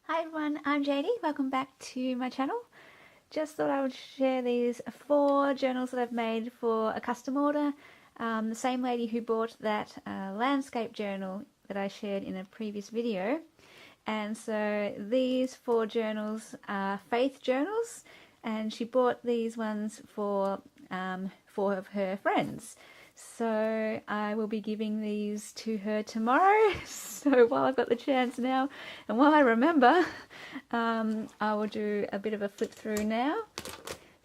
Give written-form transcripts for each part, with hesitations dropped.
Hi everyone, I'm JD. Welcome back to my channel. Just thought I would share these 4 journals that I've made for a custom order. The same lady who bought that landscape journal that I shared in a previous video. And so these 4 journals are faith journals, and she bought these ones for 4 of her friends. So I will be giving these to her tomorrow. So while I've got the chance now, and while I remember, I will do a bit of a flip through now.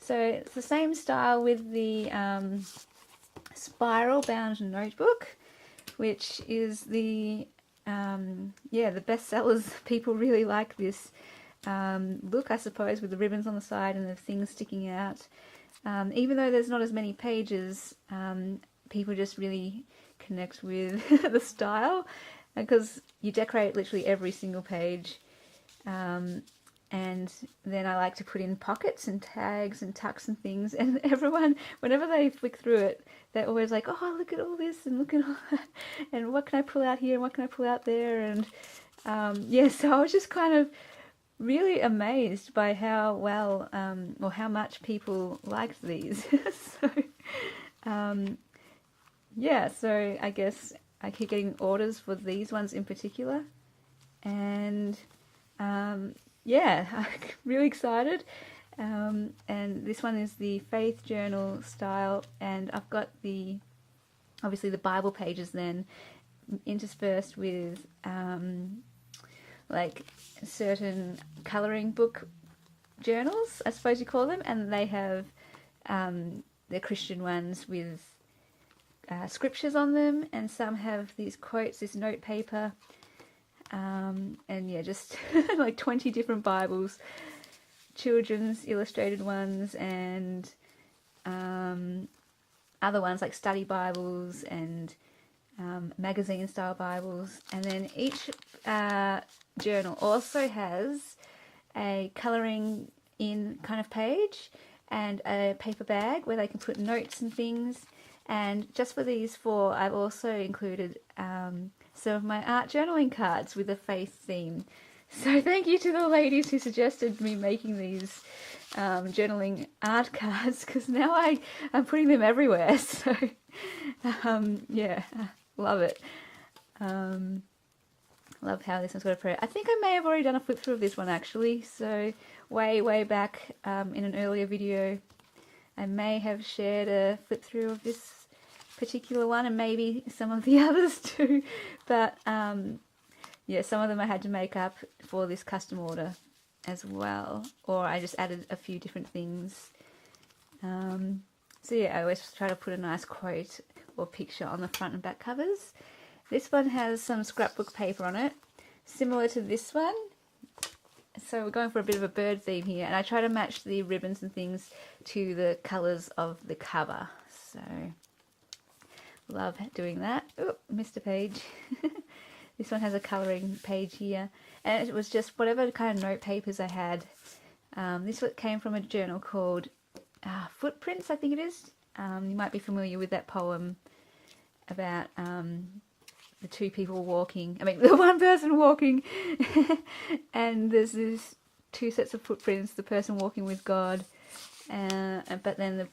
So it's the same style with the spiral bound notebook, which is the the best sellers. People really like this look, I suppose, with the ribbons on the side and the things sticking out. Even though there's not as many pages, people just really connect with the style, because you decorate literally every single page. And then I like to put in pockets and tags and tucks and things, and everyone, whenever they flick through it, they're always like, oh, look at all this, and look at all that, and what can I pull out here, and what can I pull out there, and so I was just kind of really amazed by how well, or how much people liked these. So, so I guess I keep getting orders for these ones in particular, and I'm really excited. And this one is the Faith Journal style, and I've got obviously the Bible pages then interspersed with like certain colouring book journals, I suppose you call them, and they have the Christian ones with scriptures on them, and some have these quotes, this note paper, and just like 20 different Bibles, children's illustrated ones, and other ones like study Bibles and magazine style Bibles. And then each journal also has a colouring in kind of page and a paper bag where they can put notes and things. And just for these 4, I've also included some of my art journaling cards with a faith theme. So thank you to the ladies who suggested me making these journaling art cards, because now I'm putting them everywhere. So love it. Love how this one's got a prayer. I think I may have already done a flip through of this one actually. So way back in an earlier video, I may have shared a flip through of this particular one, and maybe some of the others too. But some of them I had to make up for this custom order as well, or I just added a few different things. I always try to put a nice quote or picture on the front and back covers. This one has some scrapbook paper on it, similar to this one. So we're going for a bit of a bird theme here, and I try to match the ribbons and things to the colours of the cover. So love doing that. Oh, missed a page. This one has a colouring page here, and it was just whatever kind of note papers I had. This one came from a journal called Footprints, I think it is. You might be familiar with that poem about the 2 people walking. I mean, the 1 person walking, and there's this 2 sets of footprints, the person walking with God, but then the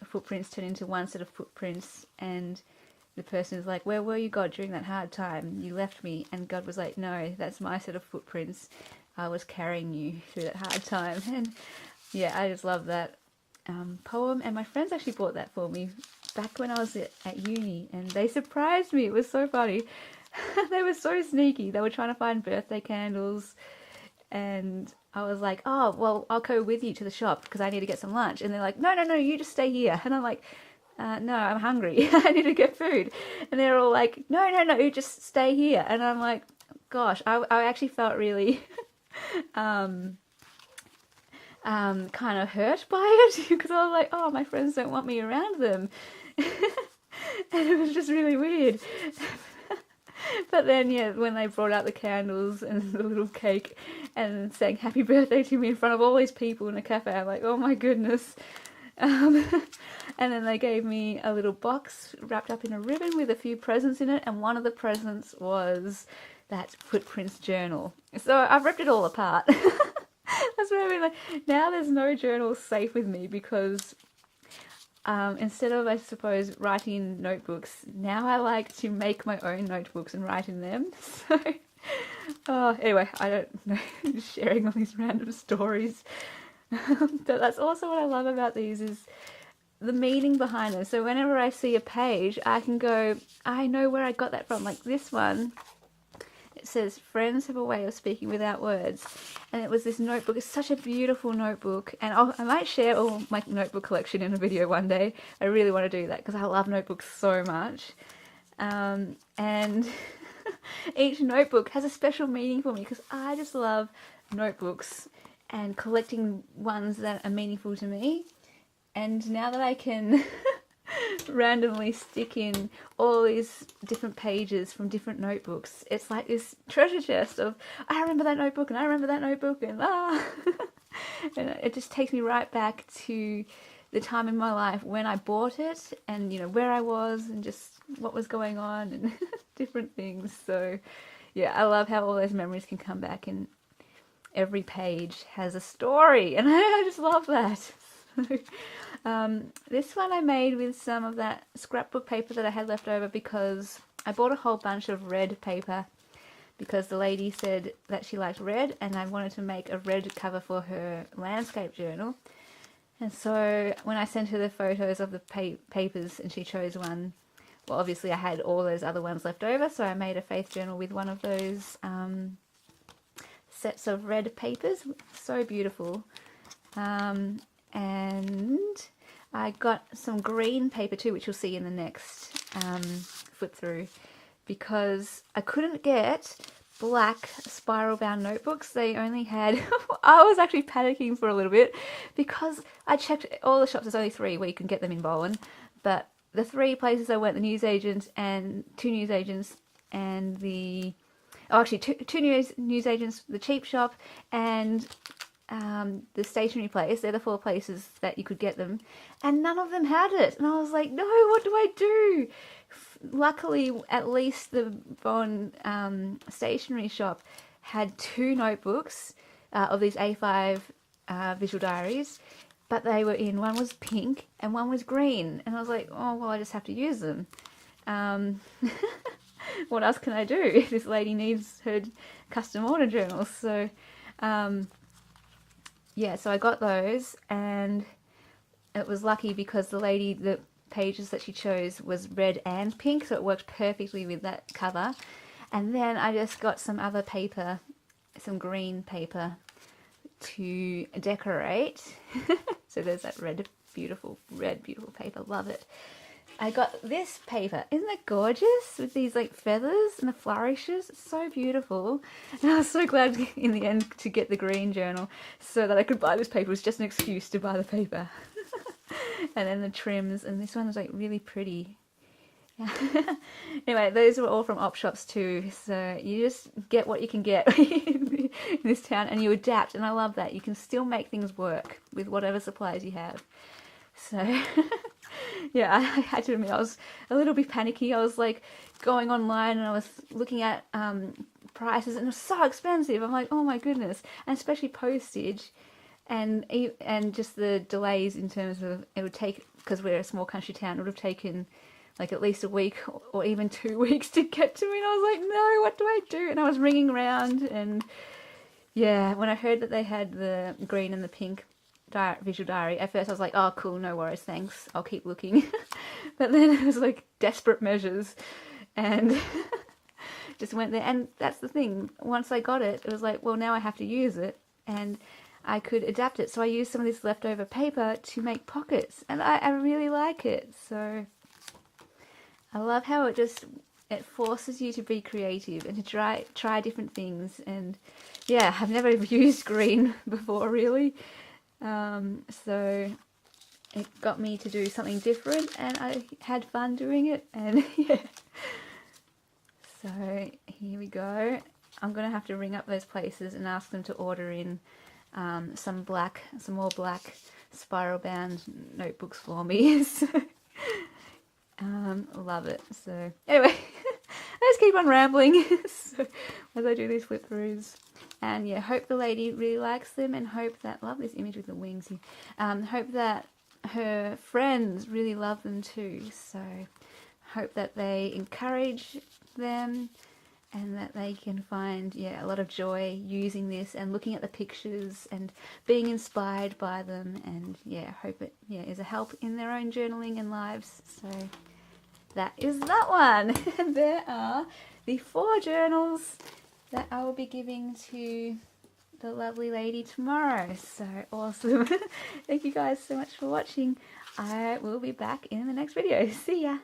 footprints turn into 1 set of footprints, and the person is like, where were you, God, during that hard time? You left me. And God was like, no, that's my set of footprints. I was carrying you through that hard time. And I just love that poem. And my friends actually bought that for me back when I was at uni, and they surprised me. It was so funny. They were so sneaky. They were trying to find birthday candles, and I was like, oh, well, I'll go with you to the shop because I need to get some lunch. And they're like, no, you just stay here. And I'm like, no, I'm hungry. I need to get food. And they're all like, no, you just stay here. And I'm like, gosh, I actually felt really kind of hurt by it, because I was like, oh, my friends don't want me around them. And it was just really weird. But then, when they brought out the candles and the little cake and sang happy birthday to me in front of all these people in a cafe, I'm like, oh my goodness. And then they gave me a little box wrapped up in a ribbon with a few presents in it, and one of the presents was that Footprints journal. So I've ripped it all apart. That's what I mean. Like, now there's no journal safe with me because instead of, I suppose, writing in notebooks, now I like to make my own notebooks and write in them. So, anyway, I don't know, sharing all these random stories. But that's also what I love about these is the meaning behind them. So whenever I see a page, I can go, I know where I got that from. Like this one, it says, friends have a way of speaking without words. And it was this notebook. It's such a beautiful notebook. And I might share all my notebook collection in a video one day. I really want to do that because I love notebooks so much. And each notebook has a special meaning for me because I just love notebooks and collecting ones that are meaningful to me. And now that I can randomly stick in all these different pages from different notebooks, it's like this treasure chest of, I remember that notebook and I remember that notebook and and it just takes me right back to the time in my life when I bought it and, you know, where I was and just what was going on and different things. So yeah, I love how all those memories can come back and every page has a story and I just love that. This one I made with some of that scrapbook paper that I had left over because I bought a whole bunch of red paper because the lady said that she liked red and I wanted to make a red cover for her landscape journal. And so when I sent her the photos of the papers and she chose one, well, obviously I had all those other ones left over, so I made a faith journal with one of those sets of red papers. So beautiful. And I got some green paper too, which you'll see in the next flip through, because I couldn't get black spiral bound notebooks. They only had, I was actually panicking for a little bit because I checked all the shops. There's only 3 where you can get them in Bowen, but the 3 places I went, the newsagent and 2 newsagents and the, oh actually two newsagents, the cheap shop and the stationery place, they're the 4 places that you could get them, and none of them had it. And I was like, no, what do I do? Luckily, at least the Bowen stationery shop had 2 notebooks of these A5 visual diaries, but they were in, one was pink and one was green. And I was like, oh, well, I just have to use them. What else can I do? This lady needs her custom order journals. So, yeah, so I got those, and it was lucky because the lady, the pages that she chose was red and pink, so it worked perfectly with that cover. And then I just got some other paper, some green paper to decorate. So there's that red, beautiful paper, love it. I got this paper. Isn't it gorgeous? With these like feathers and the flourishes. It's so beautiful. And I was so glad in the end to get the green journal so that I could buy this paper. It was just an excuse to buy the paper. And then the trims. And this one was like really pretty. Yeah. Anyway, those were all from op shops too. So you just get what you can get in this town and you adapt. And I love that. You can still make things work with whatever supplies you have. So, yeah, I had to admit I was a little bit panicky. I was like going online and I was looking at prices and it was so expensive. I'm like, oh my goodness, and especially postage and just the delays in terms of it would take, because we're a small country town, it would have taken like at least a week or even 2 weeks to get to me. And I was like, no, what do I do? And I was ringing around, and yeah, when I heard that they had the green and the pink visual diary, at first I was like, oh cool, no worries, thanks, I'll keep looking. But then it was like desperate measures and just went there. And that's the thing, once I got it, it was like, well, now I have to use it and I could adapt it. So I used some of this leftover paper to make pockets, and I really like it. So I love how it forces you to be creative and to try different things. And yeah, I've never used green before really. So it got me to do something different and I had fun doing it, and yeah. So here we go. I'm going to have to ring up those places and ask them to order in some more black spiral bound notebooks for me. So, love it. So anyway, that's just keep on rambling so, as I do these flip throughs. And yeah, hope the lady really likes them, and hope that, love this image with the wings here, hope that her friends really love them too. So hope that they encourage them and that they can find, yeah, a lot of joy using this and looking at the pictures and being inspired by them, and yeah, hope it, yeah, is a help in their own journaling and lives. So that is that one. And there are the 4 journals that I will be giving to the lovely lady tomorrow. So awesome. Thank you guys so much for watching. I will be back in the next video. See ya.